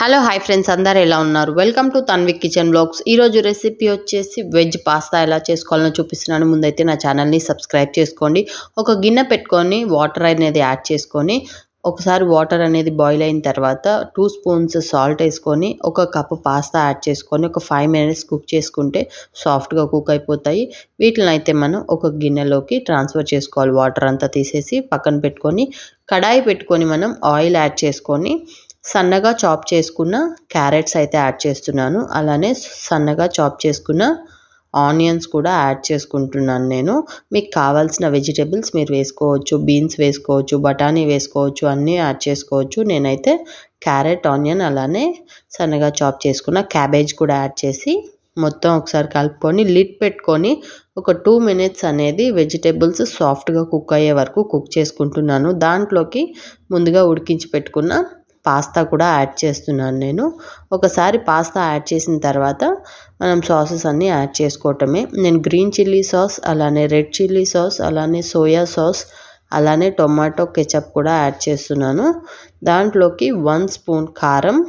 Hello hi friends, అందరు ఎలా ఉన్నారు? Welcome to Tanvik kitchen blogs. ఈరోజు రెసిపీ వచ్చేసి వెజ్ పాస్తా ఎలా చేసుకోవాలో చూపిస్తున్నాను. ముందైతే నా ఛానల్ని సబ్స్క్రైబ్ చేసుకోండి. ఒక గిన్నె పెట్టుకొని వాటర్ అనేది యాడ్ చేసుకొని ఒకసారి వాటర్ అనేది బాయిల్ అయిన తర్వాత 2 స్పూన్స్ సాల్ట్ వేసుకొని ఒక కప్పు పాస్తా యాడ్ చేసుకొని ఒక 5 minutes కుక్ చేసుకుంటే సాఫ్ట్గా కుక్ అయిపోతాయి. వీటిని అయితే మనం ఒక గిన్నెలోకి ట్రాన్స్ఫర్ చేసుకోవాలి. వాటర్ అంతా తీసేసి పక్కన పెట్టుకొని కడాయి పెట్టుకొని మనం ఆయిల్ యాడ్ చేసుకొని సన్నగా చాప్ చేసుకున్న క్యారెట్స్ అయితే యాడ్ చేస్తున్నాను. అలానే సన్నగా చాప్ చేసుకున్న ఆనియన్స్ కూడా యాడ్ చేసుకుంటున్నాను నేను. మీకు కావాల్సిన వెజిటేబుల్స్ మీరు వేసుకోవచ్చు. బీన్స్ వేసుకోవచ్చు, బఠానీ వేసుకోవచ్చు, అన్నీ యాడ్ చేసుకోవచ్చు. నేనైతే క్యారెట్, ఆనియన్ అలానే సన్నగా చాప్ చేసుకున్న క్యాబేజ్ కూడా యాడ్ చేసి మొత్తం ఒకసారి కలుపుకొని లిడ్ పెట్టుకొని ఒక 2 minutes అనేది వెజిటేబుల్స్ సాఫ్ట్గా కుక్ అయ్యే వరకు కుక్ చేసుకుంటున్నాను. దాంట్లోకి ముందుగా ఉడికించి పెట్టుకున్న పాస్తా కూడా యాడ్ చేస్తున్నాను నేను. ఒకసారి పాస్తా యాడ్ చేసిన తర్వాత మనం సాసెస్ అన్నీ యాడ్ చేసుకోవటమే. నేను గ్రీన్ చిల్లీ సాస్, అలానే రెడ్ చిల్లీ సాస్, అలానే సోయా సాస్, అలానే టొమాటో కెచప్ కూడా యాడ్ చేస్తున్నాను. దాంట్లోకి 1 స్పూన్ కారం,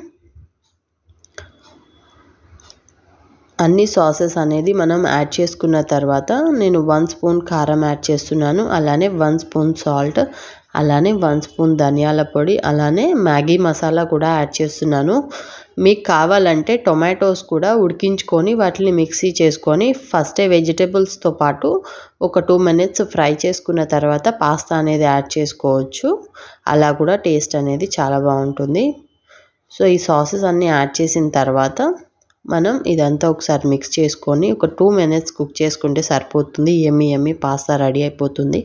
అన్ని సాసెస్ అనేది మనం యాడ్ చేసుకున్న తర్వాత నేను 1 స్పూన్ కారం యాడ్ చేస్తున్నాను. అలానే 1 స్పూన్ సాల్ట్, అలానే 1 స్పూన్ ధనియాల పొడి, అలానే మ్యాగీ మసాలా కూడా యాడ్ చేస్తున్నాను. మీకు కావాలంటే టొమాటోస్ కూడా ఉడికించుకొని వాటిని మిక్సీ చేసుకొని ఫస్టే వెజిటేబుల్స్తో పాటు ఒక 2 minutes ఫ్రై చేసుకున్న తర్వాత పాస్తా అనేది యాడ్ చేసుకోవచ్చు. అలా కూడా టేస్ట్ అనేది చాలా బాగుంటుంది. సో ఈ సాసెస్ అన్నీ యాడ్ చేసిన తర్వాత మనం ఇదంతా ఒకసారి మిక్స్ చేసుకొని ఒక 2 minutes కుక్ చేసుకుంటే సరిపోతుంది. యమ్మీ పాస్తా రెడీ అయిపోతుంది.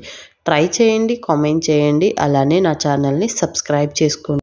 ట్రై చేయండి, కామెంట్ చేయండి, అలానే నా ఛానల్ని సబ్స్క్రైబ్ చేసుకోండి.